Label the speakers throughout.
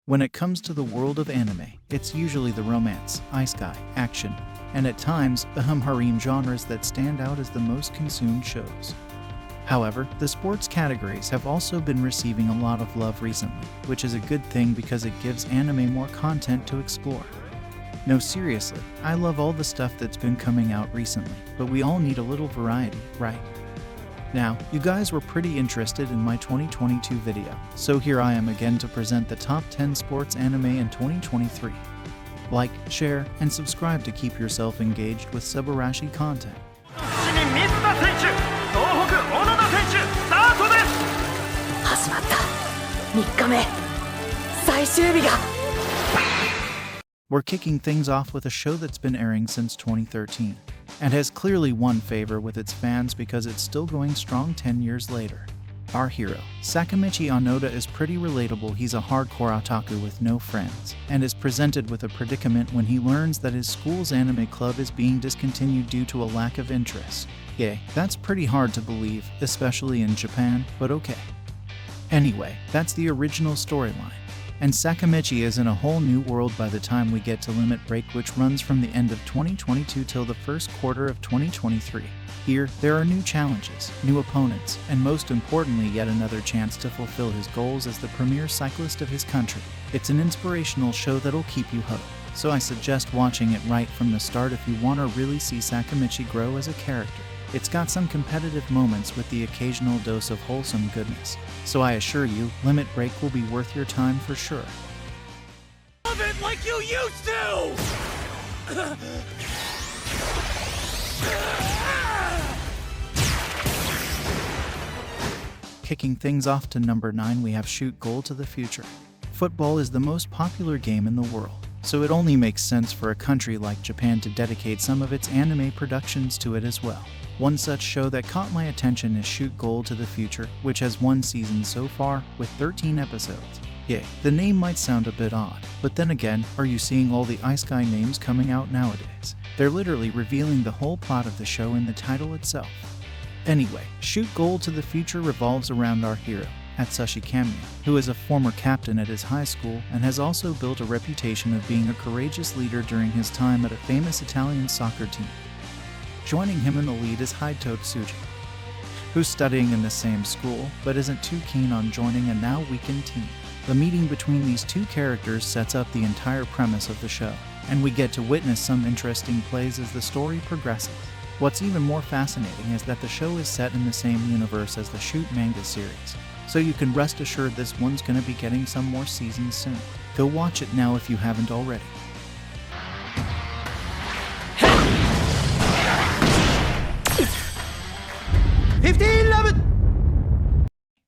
Speaker 1: When it comes to the world of anime, it's usually the romance, isekai, action, and at times, the harem genres that stand out as the most consumed shows. However, the sports categories have also been receiving a lot of love recently, which is a good thing because it gives anime more content to explore. No, seriously, I love all the stuff that's been coming out recently, but we all need a little variety, right? Now, you guys were pretty interested in my 2022 video, so here I am again to present the top 10 sports anime in 2023. Like, share, and subscribe to keep yourself engaged with Subarashi content.
Speaker 2: 始まった3日目最終日が
Speaker 1: We're kicking things off with a show that's been airing since 2013, and has clearly won favor with its fans because it's still going strong 10 years later. Our hero, Sakamichi Onoda, is pretty relatable. He's a hardcore otaku with no friends, and is presented with a predicament when he learns that his school's anime club is being discontinued due to a lack of interest. Yay, that's pretty hard to believe, especially in Japan, but okay. Anyway, that's the original storyline. And Sakamichi is in a whole new world by the time we get to Limit Break, which runs from the end of 2022 till the first quarter of 2023. Here, there are new challenges, new opponents, and most importantly, yet another chance to fulfill his goals as the premier cyclist of his country. It's an inspirational show that'll keep you hooked, so I suggest watching it right from the start if you want to really see Sakamichi grow as a character. It's got some competitive moments with the occasional dose of wholesome goodness, so I assure you, Limit Break will be worth your time for sure.
Speaker 3: Love it like you used to!
Speaker 1: Kicking things off to number 9, we have Shoot Goal to the Future. Football is the most popular game in the world, so it only makes sense for a country like Japan to dedicate some of its anime productions to it as well. One such show that caught my attention is Shoot Goal to the Future, which has one season so far, with 13 episodes. Yay, the name might sound a bit odd, but then again, are you seeing all the isekai names coming out nowadays? They're literally revealing the whole plot of the show in the title itself. Anyway, Shoot Goal to the Future revolves around our hero, Atsushi Kamiya, who is a former captain at his high school and has also built a reputation of being a courageous leader during his time at a famous Italian soccer team. Joining him in the lead is Haikyuu Tsuji, who's studying in the same school but isn't too keen on joining a now weakened team. The meeting between these two characters sets up the entire premise of the show, and we get to witness some interesting plays as the story progresses. What's even more fascinating is that the show is set in the same universe as the Shoot manga series, so you can rest assured this one's gonna be getting some more seasons soon. Go watch it now if you haven't already.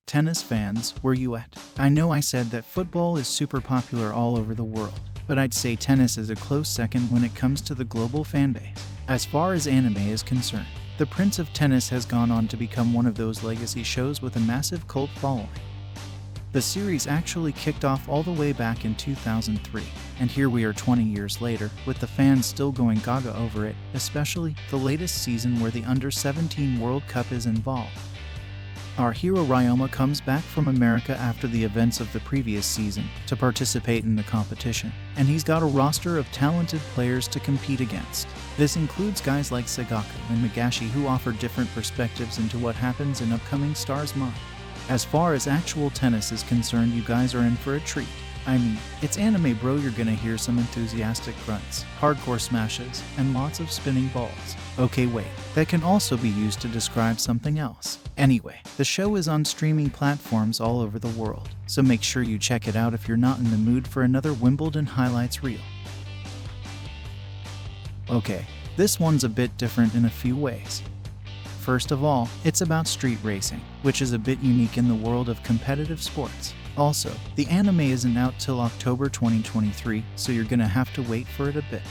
Speaker 1: Tennis fans, where you at? I know I said that football is super popular all over the world, but I'd say tennis is a close second when it comes to the global fanbase. As far as anime is concerned, The Prince of Tennis has gone on to become one of those legacy shows with a massive cult following. The series actually kicked off all the way back in 2003, and here we are 20 years later, with the fans still going gaga over it, especially the latest season where the Under-17 World Cup is involved. Our hero Ryoma comes back from America after the events of the previous season to participate in the competition, and he's got a roster of talented players to compete against. This includes guys like Sagaku and Magashi, who offer different perspectives into what happens in upcoming stars' mind. As far as actual tennis is concerned, you guys are in for a treat. I mean, it's anime, bro. You're gonna hear some enthusiastic grunts, hardcore smashes, and lots of spinning balls. Okay, wait, that can also be used to describe something else. Anyway, the show is on streaming platforms all over the world, so make sure you check it out if you're not in the mood for another Wimbledon highlights reel. Okay, this one's a bit different in a few ways. First of all, it's about street racing, which is a bit unique in the world of competitive sports. Also, the anime isn't out till October 2023, so you're gonna have to wait for it a bit.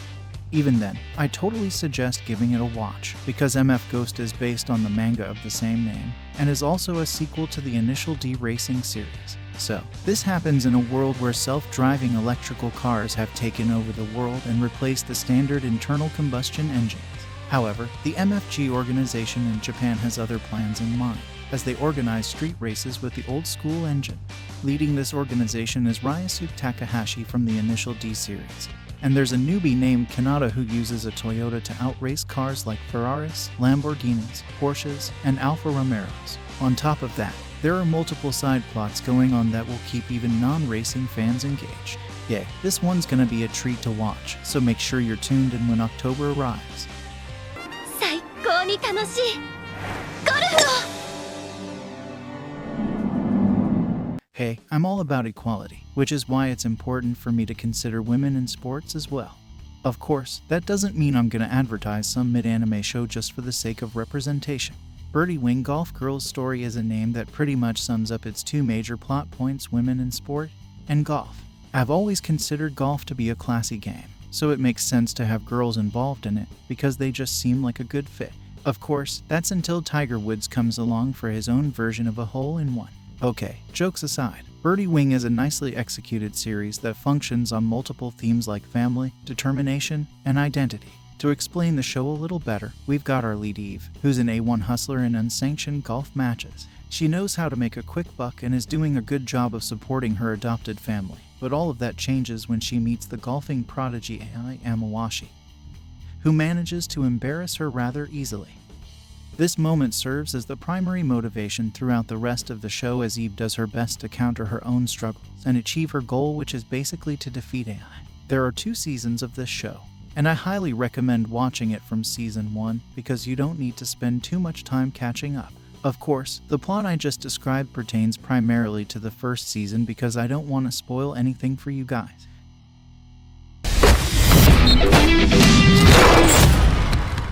Speaker 1: Even then, I totally suggest giving it a watch, because MF Ghost is based on the manga of the same name, and is also a sequel to the initial D-Racing series. So, this happens in a world where self-driving electrical cars have taken over the world and replaced the standard internal combustion engines. However, the MFG organization in Japan has other plans in mind. as they organize street races with the old school engine. Leading this organization is Ryosuke Takahashi from the initial D series. And there's a newbie named Kanata who uses a Toyota to outrace cars like Ferraris, Lamborghinis, Porsches, and Alfa Romeos. On top of that, there are multiple side plots going on that will keep even non-racing fans engaged. Yeah, this one's gonna be a treat to watch, so make sure you're tuned in when October arrives.
Speaker 2: 最高に楽しいゴルフを
Speaker 1: Hey, I'm all about equality, which is why it's important for me to consider women in sports as well. Of course, that doesn't mean I'm gonna advertise some mid-anime show just for the sake of representation. Birdie Wing Golf Girl's Story is a name that pretty much sums up its two major plot points: women in sport and golf. I've always considered golf to be a classy game, so it makes sense to have girls involved in it because they just seem like a good fit. Of course, that's until Tiger Woods comes along for his own version of a hole-in-one. Okay, jokes aside, Birdie Wing is a nicely executed series that functions on multiple themes like family, determination, and identity. To explain the show a little better, we've got our lead Eve, who's an A1 hustler in unsanctioned golf matches. She knows how to make a quick buck and is doing a good job of supporting her adopted family, but all of that changes when she meets the golfing prodigy Ai Amawashi, who manages to embarrass her rather easily. This moment serves as the primary motivation throughout the rest of the show as Eve does her best to counter her own struggles and achieve her goal, which is basically to defeat Ai. There are 2 seasons of this show, and I highly recommend watching it from season 1 because you don't need to spend too much time catching up. Of course, the plot I just described pertains primarily to the first season because I don't want to spoil anything for you guys.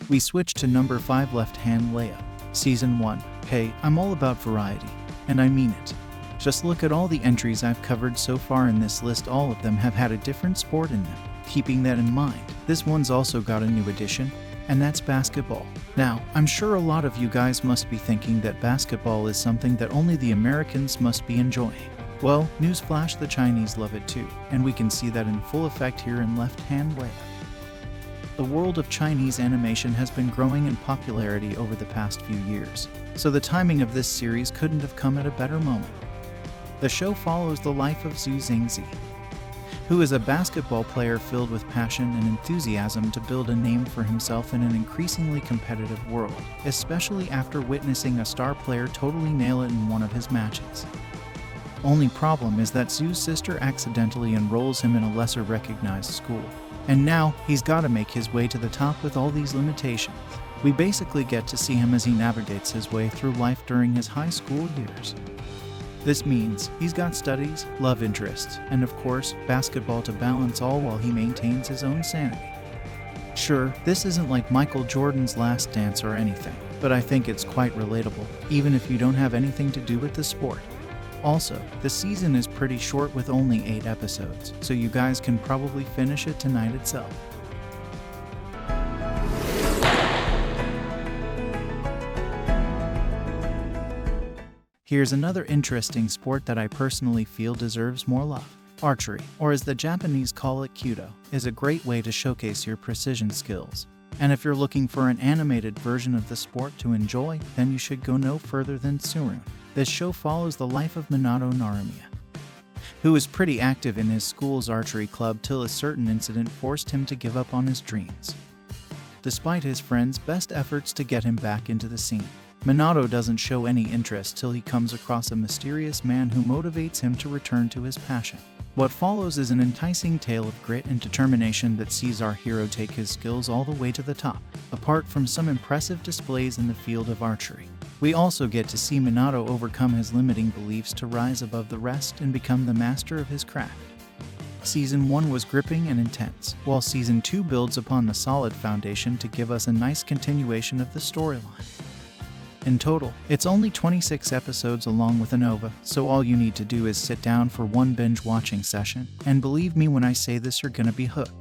Speaker 1: We switch to number 5, Left Hand Layup, Season 1. Hey, I'm all about variety, and I mean it. Just look at all the entries I've covered so far in this list. All of them have had a different sport in them. Keeping that in mind, this one's also got a new addition, and that's basketball. Now, I'm sure a lot of you guys must be thinking that basketball is something that only the Americans must be enjoying. Well, newsflash, the Chinese love it too, and we can see that in full effect here in Left Hand Layup. The world of Chinese animation has been growing in popularity over the past few years, so the timing of this series couldn't have come at a better moment. The show follows the life of Zhu Xingzi, who is a basketball player filled with passion and enthusiasm to build a name for himself in an increasingly competitive world, especially after witnessing a star player totally nail it in one of his matches. Only problem is that Zhu's sister accidentally enrolls him in a lesser recognized school, and now he's got to make his way to the top with all these limitations. We basically get to see him as he navigates his way through life during his high school years. This means he's got studies, love interests, and of course, basketball to balance all while he maintains his own sanity. Sure, this isn't like Michael Jordan's Last Dance or anything, but I think it's quite relatable, even if you don't have anything to do with the sport. Also, the season is pretty short with only 8 episodes, so you guys can probably finish it tonight itself. Here's another interesting sport that I personally feel deserves more love. Archery, or as the Japanese call it, Kudo, is a great way to showcase your precision skills. And if you're looking for an animated version of the sport to enjoy, then you should go no further than Tsurun. This show follows the life of Minato Naramiya, who was pretty active in his school's archery club till a certain incident forced him to give up on his dreams. Despite his friends' best efforts to get him back into the scene, Minato doesn't show any interest till he comes across a mysterious man who motivates him to return to his passion. What follows is an enticing tale of grit and determination that sees our hero take his skills all the way to the top. Apart from some impressive displays in the field of archery, we also get to see Minato overcome his limiting beliefs to rise above the rest and become the master of his craft. Season 1 was gripping and intense, while Season 2 builds upon the solid foundation to give us a nice continuation of the storyline. In total, it's only 26 episodes along with an OVA, so all you need to do is sit down for one binge watching session, and believe me when I say this, you're gonna be hooked.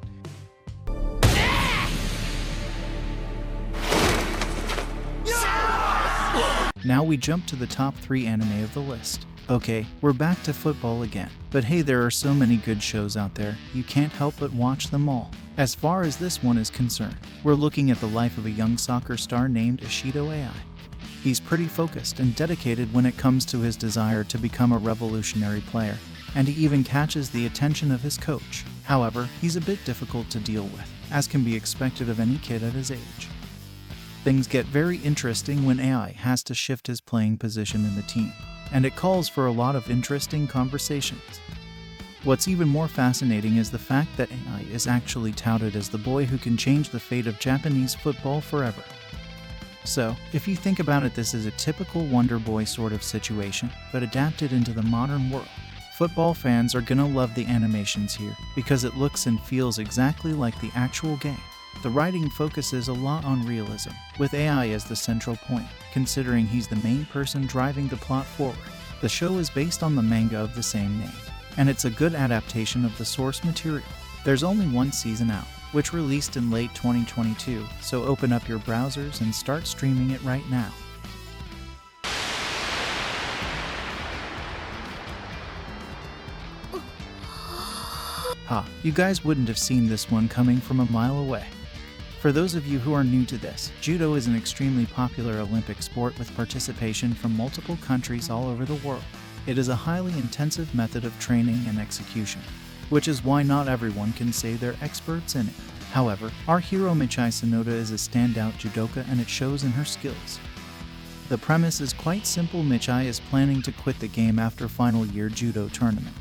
Speaker 1: Now we jump to the top 3 anime of the list. Okay, we're back to football again, but hey, there are so many good shows out there, you can't help but watch them all. As far as this one is concerned, we're looking at the life of a young soccer star named Ishido Ai. He's pretty focused and dedicated when it comes to his desire to become a revolutionary player, and he even catches the attention of his coach. However, he's a bit difficult to deal with, as can be expected of any kid at his age. Things get very interesting when AI has to shift his playing position in the team, and it calls for a lot of interesting conversations. What's even more fascinating is the fact that AI is actually touted as the boy who can change the fate of Japanese football forever. So, if you think about it, this is a typical Wonder Boy sort of situation, but adapted into the modern world. Football fans are gonna love the animations here, because it looks and feels exactly like the actual game. The writing focuses a lot on realism, with AI as the central point, considering he's the main person driving the plot forward. The show is based on the manga of the same name, and it's a good adaptation of the source material. There's only one season out, which released in late 2022, so open up your browsers and start streaming it right now. You guys wouldn't have seen this one coming from a mile away. For those of you who are new to this, Judo is an extremely popular Olympic sport with participation from multiple countries all over the world. It is a highly intensive method of training and execution, which is why not everyone can say they're experts in it. However, our hero Michai Sonoda is a standout judoka, and it shows in her skills. The premise is quite simple. Michai is planning to quit the game after final year judo tournament,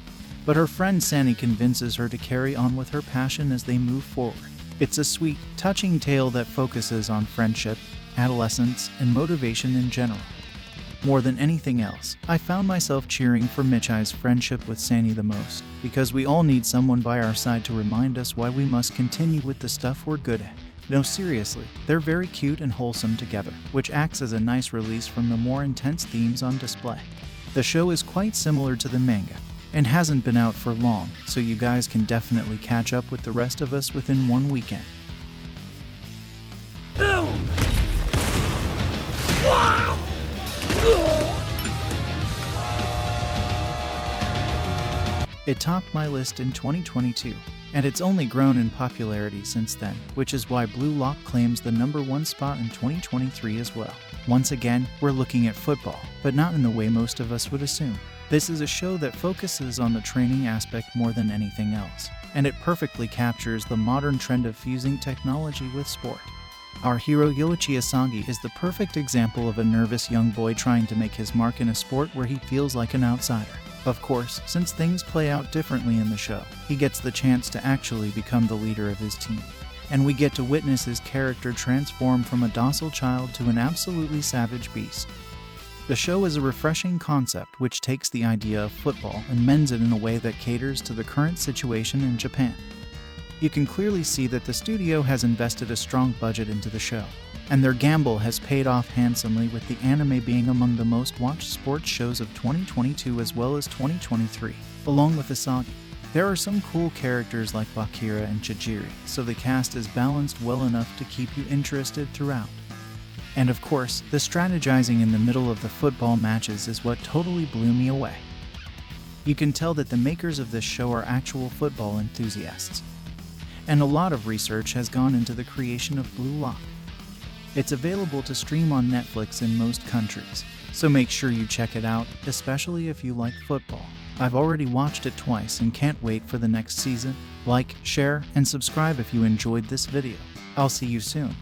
Speaker 1: but her friend Sani convinces her to carry on with her passion as they move forward. It's a sweet, touching tale that focuses on friendship, adolescence, and motivation in general. More than anything else, I found myself cheering for Michai's friendship with Sani the most, because we all need someone by our side to remind us why we must continue with the stuff we're good at. No, seriously, they're very cute and wholesome together, which acts as a nice release from the more intense themes on display. The show is quite similar to the manga, and hasn't been out for long, so you guys can definitely catch up with the rest of us within one weekend. It topped my list in 2022, and it's only grown in popularity since then, which is why Blue Lock claims the #1 spot in 2023 as well. Once again, we're looking at football, but not in the way most of us would assume. This is a show that focuses on the training aspect more than anything else, and it perfectly captures the modern trend of fusing technology with sport. Our hero Yoichi Asagi is the perfect example of a nervous young boy trying to make his mark in a sport where he feels like an outsider. Of course, since things play out differently in the show, he gets the chance to actually become the leader of his team, and we get to witness his character transform from a docile child to an absolutely savage beast. The show is a refreshing concept which takes the idea of football and mends it in a way that caters to the current situation in Japan. You can clearly see that the studio has invested a strong budget into the show, and their gamble has paid off handsomely, with the anime being among the most watched sports shows of 2022 as well as 2023, along with Asagi. There are some cool characters like Bakira and Chijiri, so the cast is balanced well enough to keep you interested throughout. And of course, the strategizing in the middle of the football matches is what totally blew me away. You can tell that the makers of this show are actual football enthusiasts, and a lot of research has gone into the creation of Blue Lock. It's available to stream on Netflix in most countries, so make sure you check it out, especially if you like football. I've already watched it twice and can't wait for the next season. Like, share, and subscribe if you enjoyed this video. I'll see you soon.